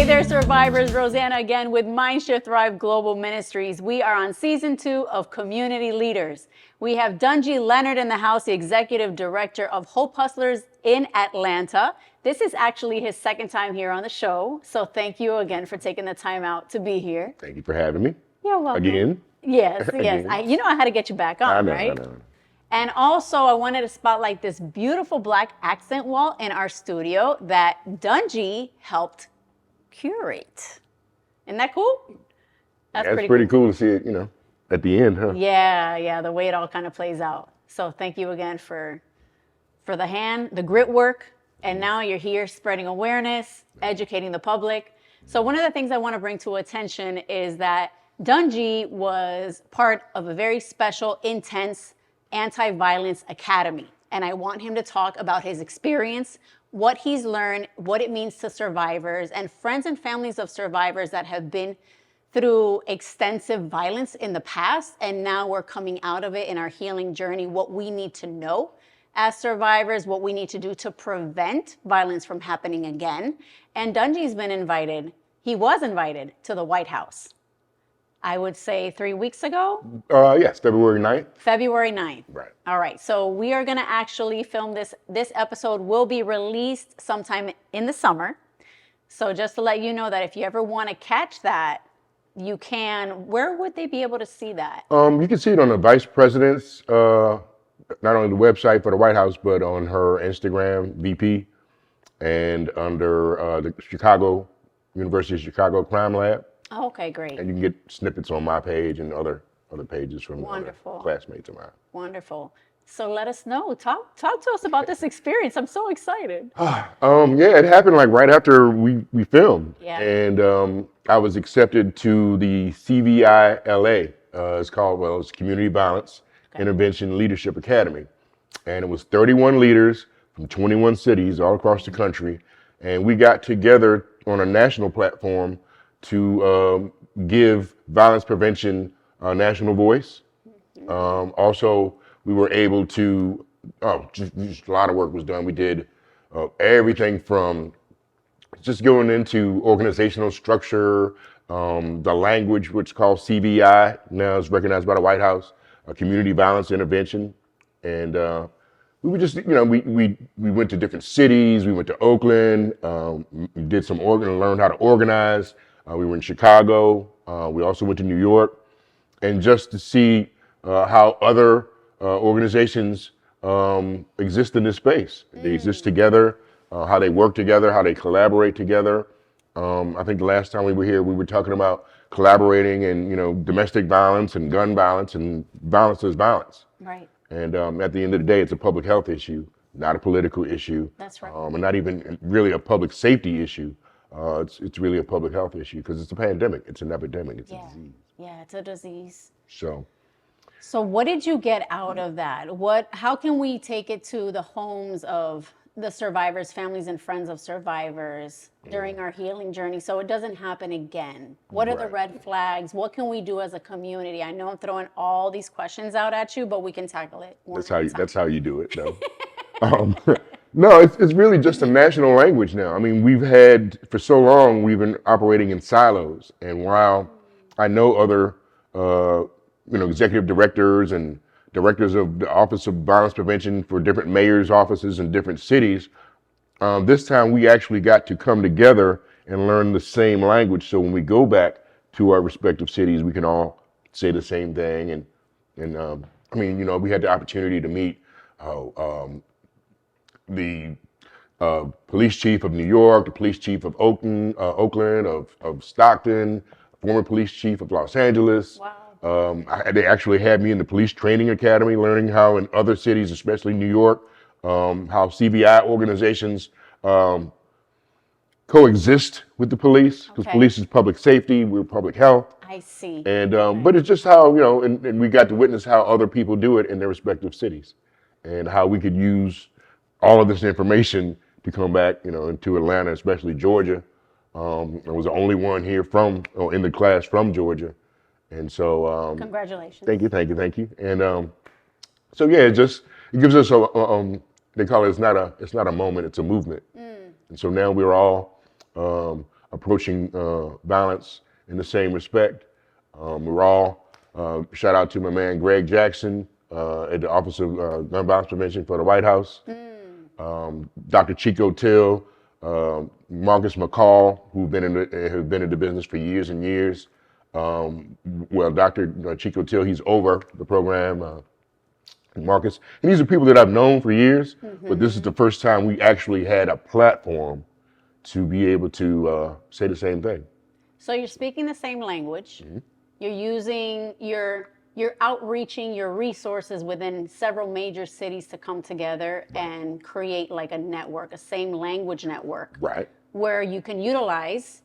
Hey there, survivors. Rosanna again with Mindshift Thrive Global Ministries. We are on season 2 of Community Leaders. We have Dungee Leonard in the house, the executive director of Hope Hustlers in Atlanta. This is actually his second time here on the show. So thank you again for taking the time out to be here. Thank you for having me. You're welcome. Again? Yes, yes. Again. I had to get you back on, right? I know. And also, I wanted to spotlight this beautiful black accent wall in our studio that Dungee helped curate. Isn't that cool? That's pretty cool to see it, at the end, huh? Yeah, the way it all kind of plays out. So thank you again for the grit work, and now you're here spreading awareness, educating the public. So one of the things I want to bring to attention is that Dungee was part of a very special, intense anti-violence academy. And I want him to talk about his experience, what he's learned, what it means to survivors and friends and families of survivors that have been through extensive violence in the past. And now we're coming out of it in our healing journey, what we need to know as survivors, what we need to do to prevent violence from happening again. And Dungee's been invited. He was invited to the White House. I would say 3 weeks ago? Yes, February 9th. February 9th. Right. All right. So we are going to actually film this. This episode will be released sometime in the summer. So just to let you know that if you ever want to catch that, you can. Where would they be able to see that? You can see it on the Vice President's, not only the website for the White House, but on her Instagram, VP, and under the University of Chicago Crime Lab. Oh, okay, great. And you can get snippets on my page and other pages from other classmates of mine. Wonderful. So let us know. Talk to us about this experience. I'm so excited. Yeah, it happened like right after we filmed. Yeah. And I was accepted to the CVI-LA. It's Community Violence Intervention Leadership Academy. And it was 31 leaders from 21 cities all across the country. And we got together on a national platform to give violence prevention a national voice. Also, we were able to, just a lot of work was done. We did everything from just going into organizational structure, the language, which is called CVI, now is recognized by the White House, community violence intervention. And we were just, we went to different cities. We went to Oakland, we did some learned how to organize. We were in Chicago. We also went to New York, and just to see how other organizations exist in this space. They exist together, how they work together, how they collaborate together. I think the last time we were here, we were talking about collaborating and domestic violence and gun violence, and violence is violence. Right. And at the end of the day, it's a public health issue, not a political issue. That's right. And not even really a public safety issue. It's really a public health issue because it's a pandemic. It's an epidemic. It's a disease. Yeah, it's a disease. So what did you get out of that? How can we take it to the homes of the survivors, families and friends of survivors during our healing journey so it doesn't happen again? What are the red flags? What can we do as a community? I know I'm throwing all these questions out at you, but we can tackle it. That's how you do it, though. No, it's really just a national language now. I mean, for so long, we've been operating in silos. And while I know other, executive directors and directors of the Office of Violence Prevention for different mayors' offices in different cities, this time we actually got to come together and learn the same language. So when we go back to our respective cities, we can all say the same thing. And we had the opportunity to meet the police chief of New York, the police chief of Oakland, of Stockton, former police chief of Los Angeles. Wow. They actually had me in the police training academy, learning how in other cities, especially New York, how CVI organizations coexist with the police, because police is public safety, we're public health. I see. And but it's just how, and we got to witness how other people do it in their respective cities, and how we could use all of this information to come back, into Atlanta, especially Georgia. I was the only one here in the class from Georgia. And so, congratulations. Thank you. And so yeah, it gives us they call it, it's not a moment, it's a movement. And so now we're all approaching violence in the same respect. We're all, shout out to my man Greg Jackson at the Office of Gun Violence Prevention for the White House, Dr. Chico Till, Marcus McCall, who've been in the business for years and years. Well, Dr. Chico Till, he's over the program, Marcus. And these are people that I've known for years, but this is the first time we actually had a platform to be able to say the same thing. So you're speaking the same language. You're using you're outreaching your resources within several major cities to come together and create like a network, a same language network. Right. Where you can utilize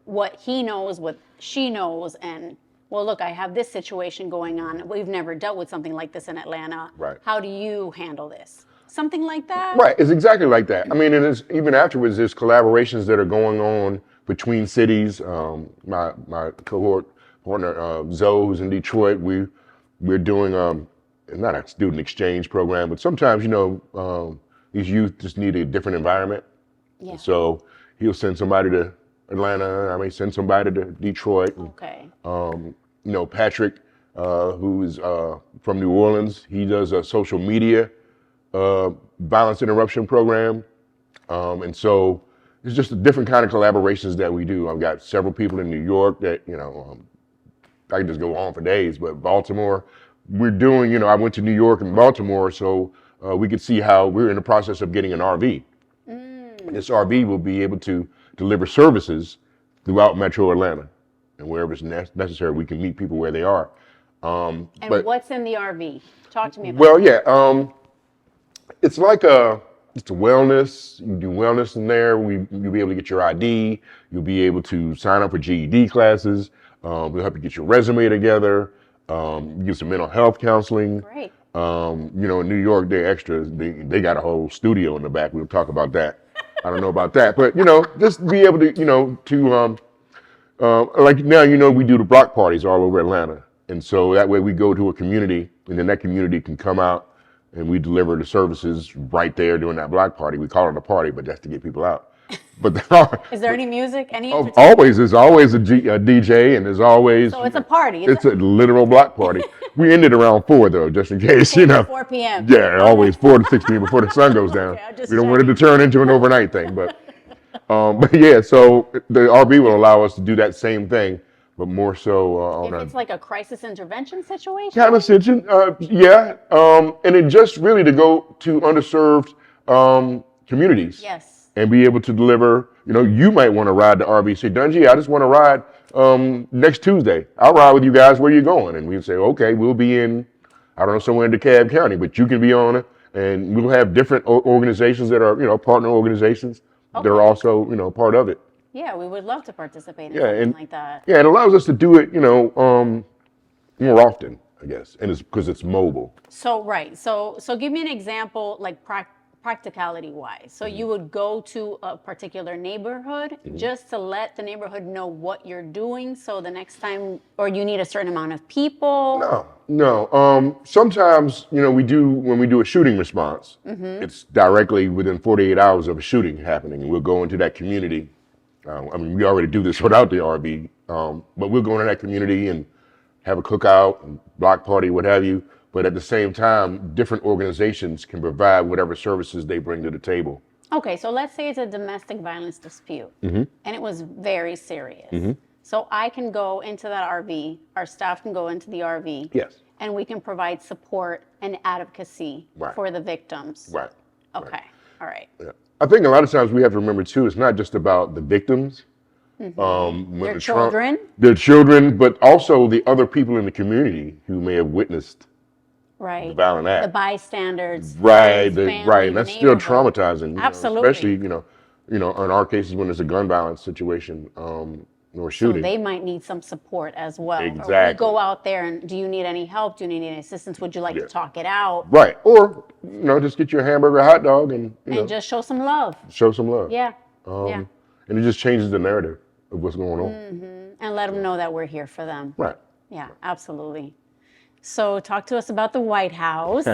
what he knows, what she knows, and well, look, I have this situation going on. We've never dealt with something like this in Atlanta. Right. How do you handle this? Something like that? Right. It's exactly like that. I mean, and it's, even afterwards, there's collaborations that are going on between cities. My cohort partner, Zoe, who's in Detroit, we're doing not a student exchange program, but sometimes, you know, these youth just need a different environment. Yeah. So he'll send somebody to Atlanta. I may send somebody to Detroit. Okay. You know, Patrick, who's from New Orleans, he does a social media violence interruption program. And so it's just a different kind of collaborations that we do. I've got several people in New York that, you know, I can just go on for days, but Baltimore, we're doing, you know, I went to New York and Baltimore, so we could see how we're in the process of getting an RV. This RV will be able to deliver services throughout Metro Atlanta, and wherever it's necessary, we can meet people where they are. And what's in the RV? Talk to me about well, yeah, it's like it's a wellness. You do wellness in there. You'll be able to get your ID. You'll be able to sign up for GED classes. We'll help you get your resume together. Give some mental health counseling. Great. You know, in New York, they're extra. They got a whole studio in the back. We'll talk about that. I don't know about that, but you know, just be able to, you know, to like now, you know, we do the block parties all over Atlanta, and so that way we go to a community, and then that community can come out, and we deliver the services right there during that block party. We call it a party, but that's to get people out. But is there any music? Any there's always a DJ, and there's always. So it's a party. It's a literal block party. We ended around 4 though, just in case, you know. 4 p.m. Yeah, always 4 to 6 p.m. before the sun goes down. Okay, We don't want it to turn into an overnight thing, but yeah. So the RV will allow us to do that same thing, but more so on If it's like a crisis intervention situation. kind of situation. Yeah, and it just really to go to underserved communities. Yes. And be able to deliver, you know, you might want to ride the RV. Say, Dungee, I just want to ride next Tuesday. I'll ride with you guys. Where you going? And we'd say, okay, we'll be in, I don't know, somewhere in DeKalb County, but you can be on it. And we'll have different organizations that are, you know, partner organizations that are also, you know, part of it. Yeah, we would love to participate in something like that. Yeah, it allows us to do it, you know, more often, I guess, and it's because it's mobile. So, right. So give me an example, like practicality wise. So you would go to a particular neighborhood just to let the neighborhood know what you're doing. So the next time, or you need a certain amount of people. No. Sometimes, you know, when we do a shooting response, it's directly within 48 hours of a shooting happening. We'll go into that community. I mean, we already do this without the RV, but we'll go into that community and have a cookout, and block party, what have you. But at the same time, different organizations can provide whatever services they bring to the table. Okay, so let's say it's a domestic violence dispute, and it was very serious. So I can go into that RV, our staff can go into the RV, Yes. and we can provide support and advocacy for the victims. Right. Okay, all right. Yeah. I think a lot of times we have to remember too, it's not just about the victims. Their children. Their children, but also the other people in the community who may have witnessed the violent act. The bystanders. Right, family, and that's still traumatizing. You Absolutely. know, especially, you know, in our cases when it's a gun violence situation or shooting. So they might need some support as well. Exactly. Or we go out there and do you need any help? Do you need any assistance? Would you like to talk it out? Right, or, you know, just get you a hamburger, hot dog, and, you know, just show some love. show some love. Yeah, And it just changes the narrative of what's going on. And let them know that we're here for them. Right. Yeah, absolutely. So talk to us about the White House.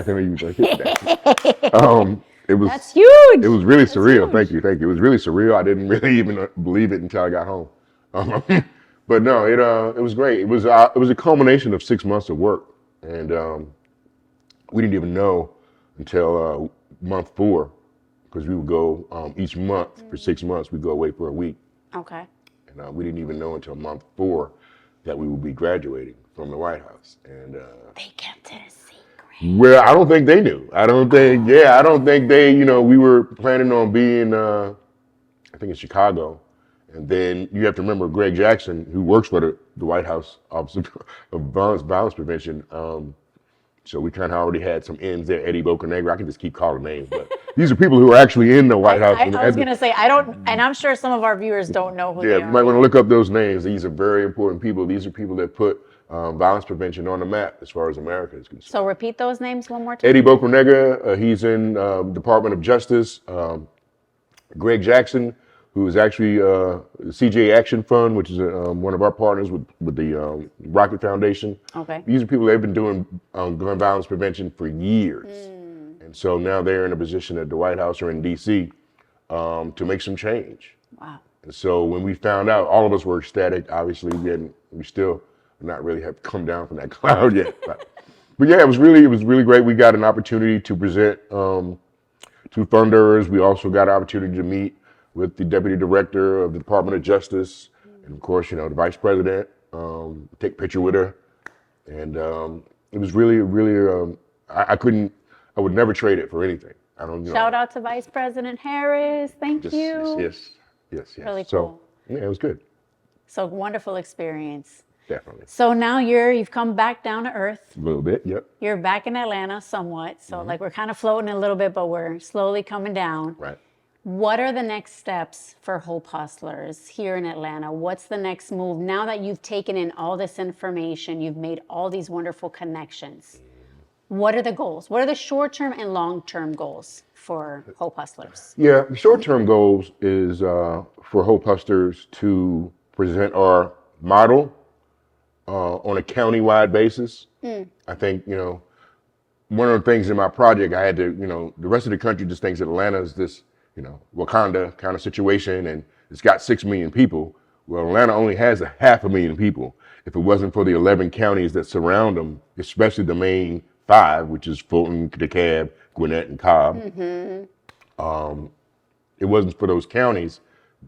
It was That's huge. it was really That's surreal. huge. Thank you. It was really surreal. I didn't really even believe it until I got home. Um, but no, it was great. It was a culmination of 6 months of work, and we didn't even know until month 4, because we would go each month for 6 months. We'd go away for a week, Okay. and we didn't even know until month 4 that we would be graduating from the White House. And They kept it a secret. well, I don't think they knew. I don't think they. We were planning on being, I think in Chicago, and then you have to remember Greg Jackson, who works for the White House Office of Violence Prevention. So we kind of already had some ends there. Eddie Bocanegra. I can just keep calling names, but these are people who are actually in the White House. I was gonna say I don't, and I'm sure some of our viewers don't know who Yeah, they you might are. want to look up those names. These are very important people. These are people that put violence prevention on the map as far as America is concerned. So repeat those names one more time. Eddie Bocanegra, he's in Department of Justice. Greg Jackson, who is actually CJ Action Fund, which is one of our partners with the Rocket Foundation. Okay. These are people that have been doing gun violence prevention for years. And so now they're in a position at the White House or in D.C. To make some change. Wow. And so when we found out, all of us were ecstatic. Obviously, we still not really have come down from that cloud yet. But yeah, it was really great. We got an opportunity to present to funders. We also got an opportunity to meet with the Deputy Director of the Department of Justice, and of course, the Vice President. Take a picture with her, and it was really. I would never trade it for anything. I don't. Shout out to Vice President Harris. Thank you. Yes. Really So cool. yeah, it was good. So wonderful experience. Definitely. So now you've come back down to earth. A little bit. Yep. You're back in Atlanta somewhat. So like we're kind of floating a little bit, but we're slowly coming down. Right. What are the next steps for Hope Hustlers here in Atlanta? What's the next move now that you've taken in all this information, you've made all these wonderful connections? What are the goals? What are the short-term and long-term goals for Hope Hustlers? Yeah, the short-term goals is for Hope Hustlers to present our model on a county-wide basis. I think, one of the things in my project, I had to, the rest of the country just thinks that Atlanta is this, Wakanda kind of situation, and it's got 6 million people. Well, Atlanta only has 500,000 people. If it wasn't for the 11 counties that surround them, especially the main 5, which is Fulton, DeKalb, Gwinnett, and Cobb, it wasn't for those counties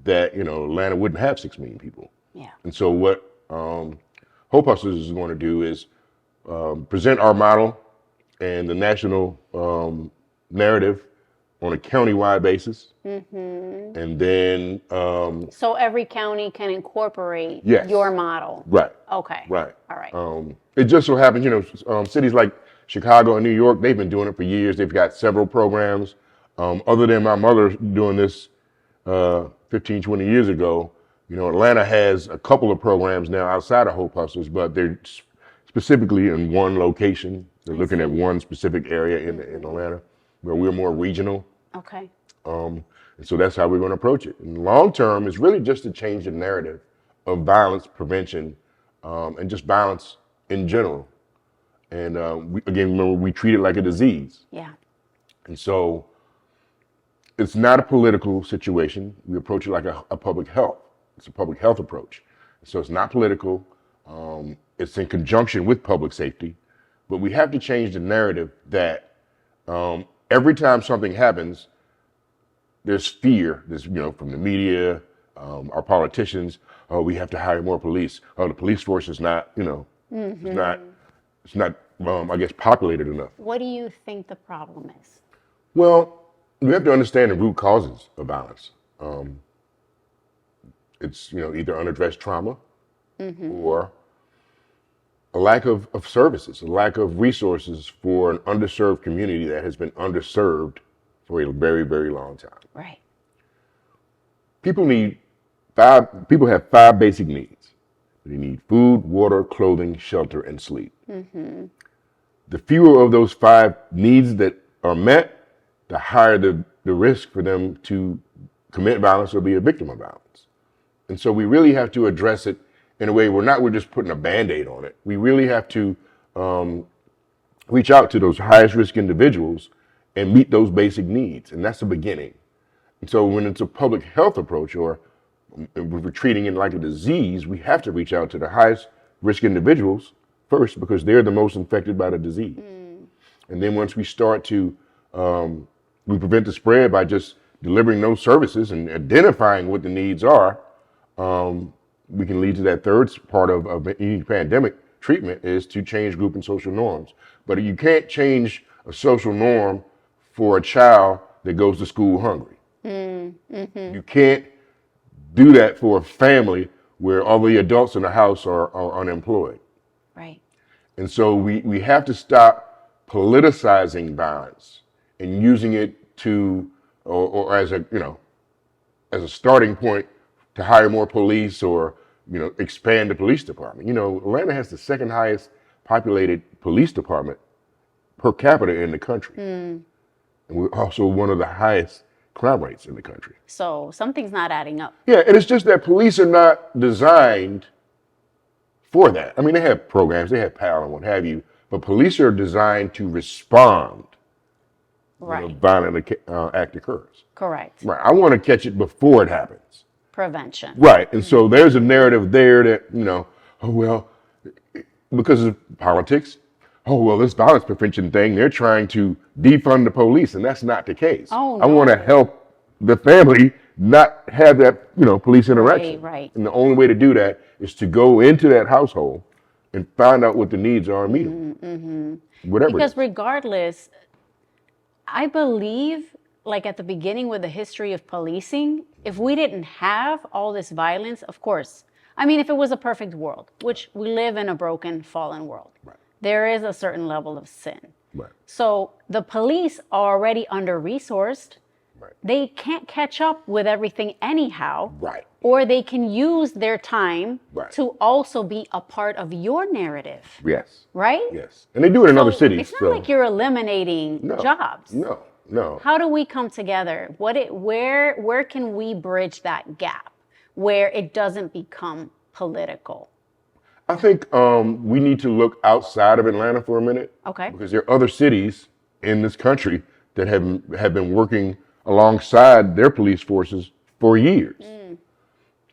that, Atlanta wouldn't have 6 million people. Yeah. And so what Hope Hustlers is going to do is present our model and the national narrative on a county-wide basis. And then... so every county can incorporate Yes. your model? Right. Okay. Right. All right. It just so happens, cities like Chicago and New York, they've been doing it for years. They've got several programs. Other than my mother doing this 15, 20 years ago, Atlanta has a couple of programs now outside of Hope Hustlers, but they're specifically in one location. They're looking at one specific area in Atlanta, where we're more regional. Okay. And so that's how we're going to approach it. And long term is really just to change the narrative of violence prevention and just violence in general. And remember, we treat it like a disease. Yeah. And so it's not a political situation. We approach it like a public health. It's a public health approach. So it's not political. It's in conjunction with public safety. But we have to change the narrative that every time something happens, there's fear. There's, from the media, our politicians. Oh, we have to hire more police. Oh, the police force is not, it's not, I guess, populated enough. What do you think the problem is? Well, we have to understand the root causes of violence. It's, either unaddressed trauma or a lack of services, a lack of resources for an underserved community that has been underserved for a very, very long time. Right. People have 5 basic needs. They need food, water, clothing, shelter, and sleep. The fewer of those 5 needs that are met, the higher the risk for them to commit violence or be a victim of violence. And so we really have to address it in a way we're just putting a Band-Aid on it. We really have to reach out to those highest risk individuals and meet those basic needs. And that's the beginning. And so when it's a public health approach, or if we're treating it like a disease, we have to reach out to the highest risk individuals first, because they're the most infected by the disease. And then once we start to, we prevent the spread by just delivering those services and identifying what the needs are, we can lead to that third part of any pandemic treatment, is to change group and social norms. But you can't change a social norm for a child that goes to school hungry. You can't do that for a family where all the adults in the house are unemployed. Right. And so we have to stop politicizing violence and using it to, or as a, as a starting point to hire more police, or, expand the police department. Atlanta has the second highest populated police department per capita in the country. And we're also one of the highest crime rates in the country. So something's not adding up. Yeah, and it's just that police are not designed for that. I mean, they have programs, they have PAL and what have you, but police are designed to respond when a violent act occurs. Correct. Right. I want to catch it before it happens. Prevention. Right. And so there's a narrative there that, because of politics, this violence prevention thing, they're trying to defund the police, and that's not the case. Oh, no. I want to help the family not have that, police interaction. Right. And the only way to do that is to go into that household and find out what the needs are and meet them. Whatever. Because regardless, I believe, like at the beginning with the history of policing, if we didn't have all this violence, of course, if it was a perfect world, which we live in a broken, fallen world, right, there is a certain level of sin. Right. So the police are already under-resourced. Right. They can't catch up with everything anyhow. Right. Or they can use their time Right. to also be a part of your narrative. Yes. Right? Yes. And they do it in other So cities. It's not like you're eliminating jobs. No. How do we come together? Where can we bridge that gap where it doesn't become political? I think we need to look outside of Atlanta for a minute. Okay. Because there are other cities in this country that have been working alongside their police forces for years.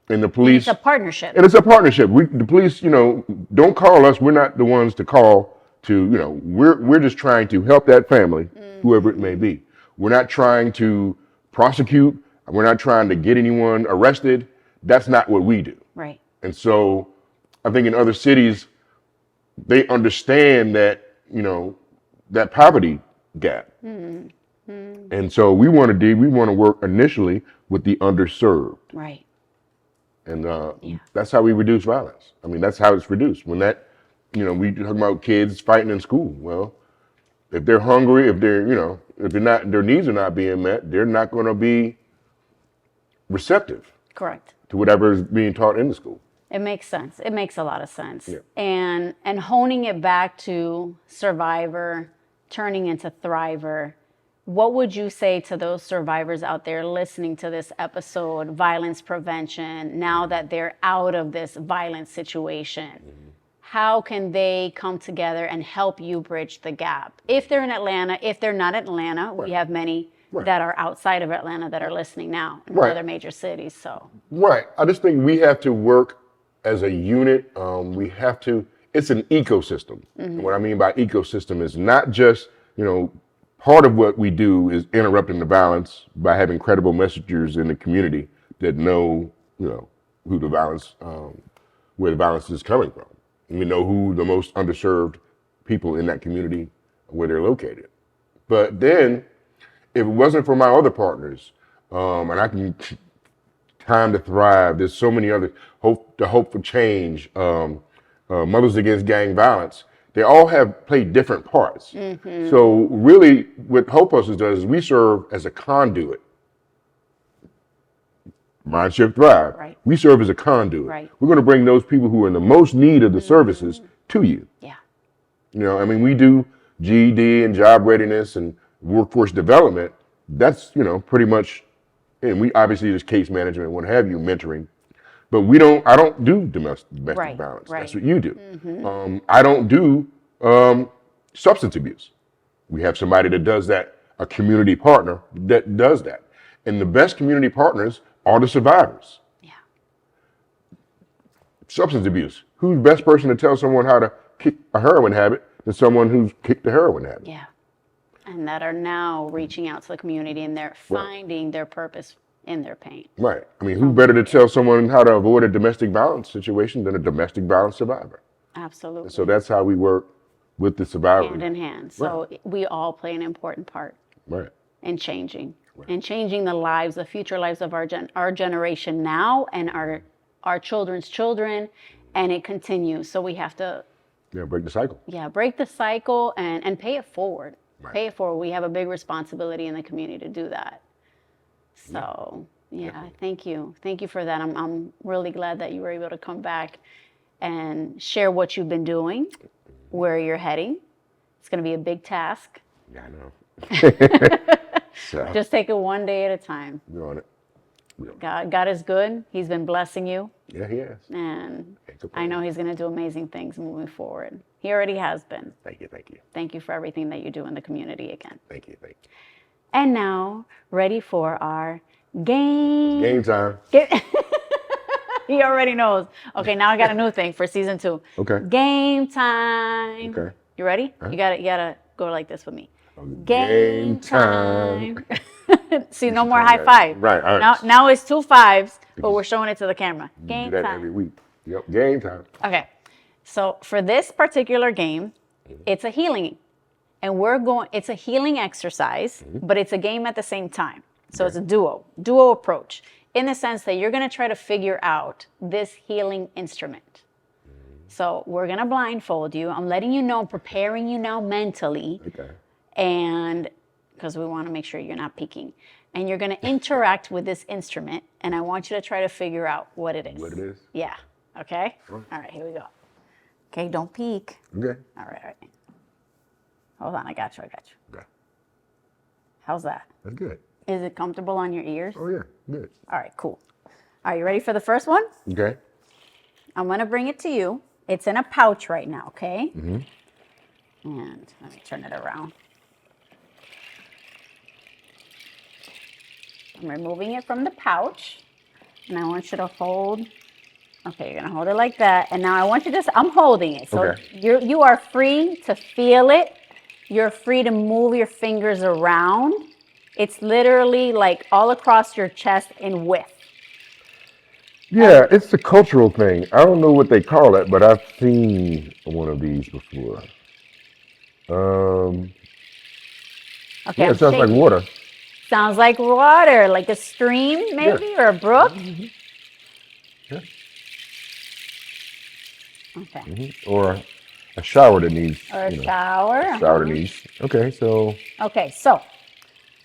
And the police. And it's a partnership. And it's a partnership. The police, don't call us. We're not the ones to call to, we're just trying to help that family, whoever it may be. We're not trying to prosecute. We're not trying to get anyone arrested. That's not what we do. Right. And so I think in other cities, they understand that, that poverty gap. And so we want to work initially with the underserved. Right. And that's how we reduce violence. That's how it's reduced. When that, we talking about kids fighting in school. Well, if they're hungry, if they're, if they're not, their needs are not being met, they're not going to be receptive. Correct. To whatever is being taught in the school. It makes sense. It makes a lot of sense. Yeah. And honing it back to survivor, turning into thriver, what would you say to those survivors out there listening to this episode, violence prevention, now that they're out of this violent situation? How can they come together and help you bridge the gap? If they're in Atlanta, if they're not in Atlanta, we have many that are outside of Atlanta that are listening now in other major cities. So Right. I just think we have to work as a unit. It's an ecosystem. And what I mean by ecosystem is not just, part of what we do is interrupting the violence by having credible messengers in the community that know, who the violence, where the violence is coming from. And we know who the most underserved people in that community, where they're located. But then, if it wasn't for my other partners, and I can Time to Thrive, there's so many other Hope for Change, Mothers Against Gang Violence. They all have played different parts. So really, what Hope Hustles does is we serve as a conduit. Mind Shift Thrive. Right. We serve as a conduit. Right. We're going to bring those people who are in the most need of the services to you. yeah, We do GED and job readiness and workforce development. That's, pretty much, and we obviously just case management, what have you, mentoring. But I don't do domestic violence. Right. That's what you do. I don't do substance abuse. We have somebody that does that a community partner that does that. And the best community partners are the survivors. Yeah. Substance abuse. Who's the best person to tell someone how to kick a heroin habit than someone who's kicked the heroin habit? Yeah. And that are now reaching out to the community and they're finding their purpose in their pain. Right. I mean, who better to tell someone how to avoid a domestic violence situation than a domestic violence survivor? Absolutely. So that's how we work with the survivor. Hand in hand. So we all play an important part in changing. And changing the lives, the future lives of our generation now and our children's children, and it continues. So we have to break the cycle. Yeah, break the cycle and pay it forward. Right. Pay it forward. We have a big responsibility in the community to do that. So thank you. Thank you for that. I'm really glad that you were able to come back and share what you've been doing, where you're heading. It's going to be a big task. Yeah, I know. So, just take it one day at a time. We're on it. God is good. He's been blessing you. Yeah, he has. And I know he's going to do amazing things moving forward. He already has been. Thank you, thank you. Thank you for everything that you do in the community again. Thank you, thank you. And now, ready for our game. Game time. He already knows. Okay, now I got a new thing for season 2. Okay. Game time. Okay. You ready? You gotta go like this with me. Game time. See, no more high five. Right. All right. Now it's 2 5s, but we're showing it to the camera. Game do that time. every week. Yep. Game time. Okay. So for this particular game, it's a healing. And it's a healing exercise, but it's a game at the same time. So it's a duo approach in the sense that you're going to try to figure out this healing instrument. So we're going to blindfold you. I'm letting you know, I'm preparing you now mentally. Okay. And because we want to make sure you're not peeking. And you're going to interact with this instrument. And I want you to try to figure out what it is. What it is? Yeah. Okay. All right, here we go. Okay, don't peek. Okay. All right. Hold on, I got you. Okay. How's that? That's good. Is it comfortable on your ears? Oh, yeah. Good. All right, cool. Are you ready for the first one? Okay. I'm going to bring it to you. It's in a pouch right now, okay? Mm-hmm. And let me turn it around. I'm removing it from the pouch. And I want you to hold. Okay, you're going to hold it like that. And now I want you to, I'm holding it. So you are free to feel it. You're free to move your fingers around. It's literally like all across your chest in width. Yeah, it's a cultural thing. I don't know what they call it, but I've seen one of these before. Okay, yeah, it sounds like water. Sounds like water, like a stream maybe, or a brook. Mm-hmm. Yeah. Okay. Mm-hmm. Or a shower that needs. Or a shower. A shower that needs. Okay, so. Okay, so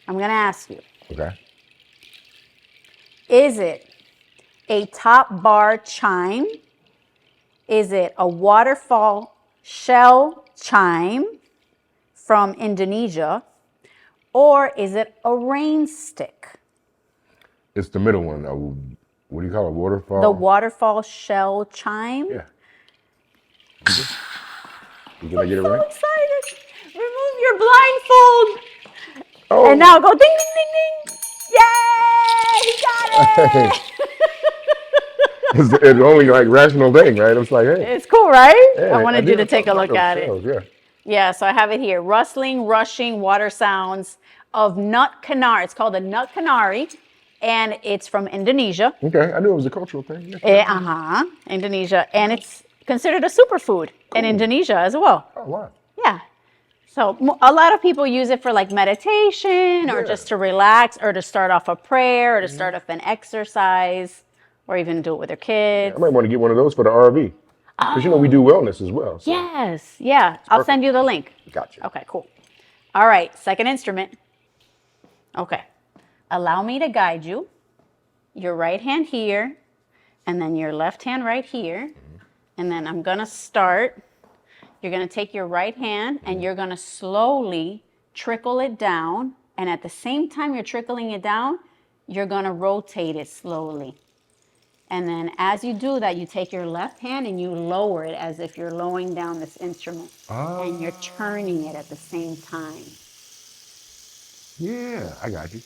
I'm going to ask you. Okay. Is it a top bar chime? Is it a waterfall shell chime from Indonesia? Or is it a rain stick? It's the middle one. What do you call it? Waterfall? The waterfall shell chime? Yeah. Did I get it right? I'm so excited. Remove your blindfold. Oh. And now go ding, ding, ding, ding. Yay! He got it! It's only like rational thing, right? It's like, hey. It's cool, right? Yeah, I wanted you to take a look at it. Yeah. Yeah, so I have it here. Rustling, rushing water sounds of nut canary. It's called a nut canary, and it's from Indonesia. Okay, I knew it was a cultural thing. Yeah. Indonesia. And it's considered a superfood in Indonesia as well. Oh, wow. Yeah. So a lot of people use it for like meditation or just to relax or to start off a prayer or to start off an exercise or even do it with their kids. I might want to get one of those for the RV. Because, we do wellness as well. So. Yes. Yeah. I'll send you the link. Gotcha. Okay, cool. All right. Second instrument. Okay. Allow me to guide you. Your right hand here, and then your left hand right here. And then I'm going to start. You're going to take your right hand and you're going to slowly trickle it down. And at the same time you're trickling it down, you're going to rotate it slowly. And then as you do that, you take your left hand and you lower it as if you're lowering down this instrument. And you're turning it at the same time. Yeah, I got you.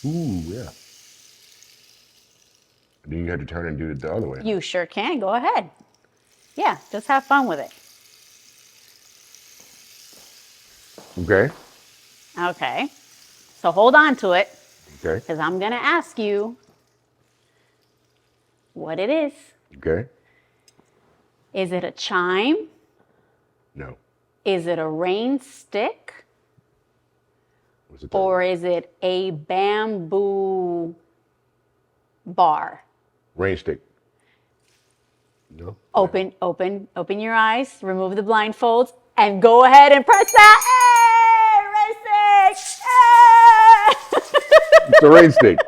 Ooh, yeah. Then you have to turn and do it the other way. You sure can. Go ahead. Yeah, just have fun with it. Okay. Okay. So hold on to it Okay. because I'm going to ask you what it is. Okay. Is it a chime? No. Is it a rain stick? What's it? Or is it a bamboo bar? Rain stick. No. Open your eyes, remove the blindfolds, and go ahead and press that. Hey, rain stick! Hey! It's a rain stick.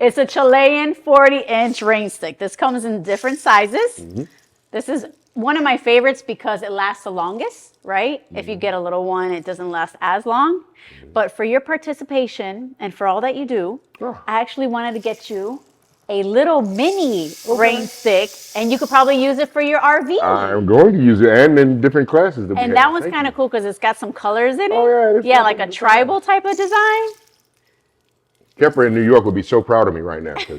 It's a Chilean 40-inch rain stick. This comes in different sizes. This is one of my favorites because it lasts the longest, right? If you get a little one, it doesn't last as long. But for your participation and for all that you do, I actually wanted to get you a little mini rain stick, and you could probably use it for your RV. I'm going to use it, and in different classes. That we And have. that one's Thank kind you. of cool because it's got some colors in it. Oh, yeah, it's Yeah, got like some a design. tribal type of design. Kepler in New York would be so proud of me right now. 'Cause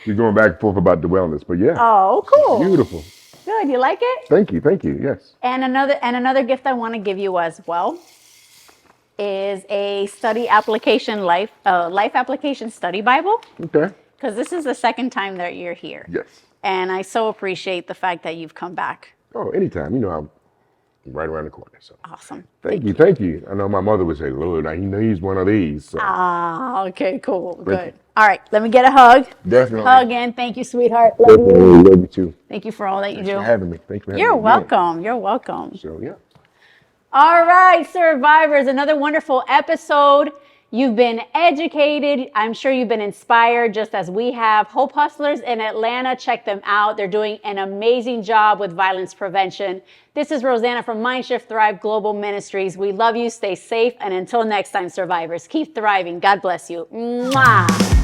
we're going back and forth about the wellness, but yeah. Oh, cool. Beautiful. Good. You like it? Thank you. Yes. And another gift I want to give you as well is a study application life application study Bible, Okay. because this is the second time that you're here. Yes. And I so appreciate the fact that you've come back. Oh, anytime. You know, I'm right around the corner. So Awesome. thank you. I know my mother would say, Lord, he needs one of these. So. Ah, okay, cool. Good. All right, let me get a hug. Definitely. Hug in. Thank you, sweetheart. Love you. Definitely. Love you too. Thank you for all that you Thanks do. for having me. Thanks for having You're me. again. welcome. You're welcome. So yeah. All right, survivors, another wonderful episode. You've been educated. I'm sure you've been inspired just as we have. Hope Hustlers in Atlanta, check them out. They're doing an amazing job with violence prevention. This is Rosanna from Mindshift Thrive Global Ministries. We love you. Stay safe. And until next time, survivors, keep thriving. God bless you. Mwah.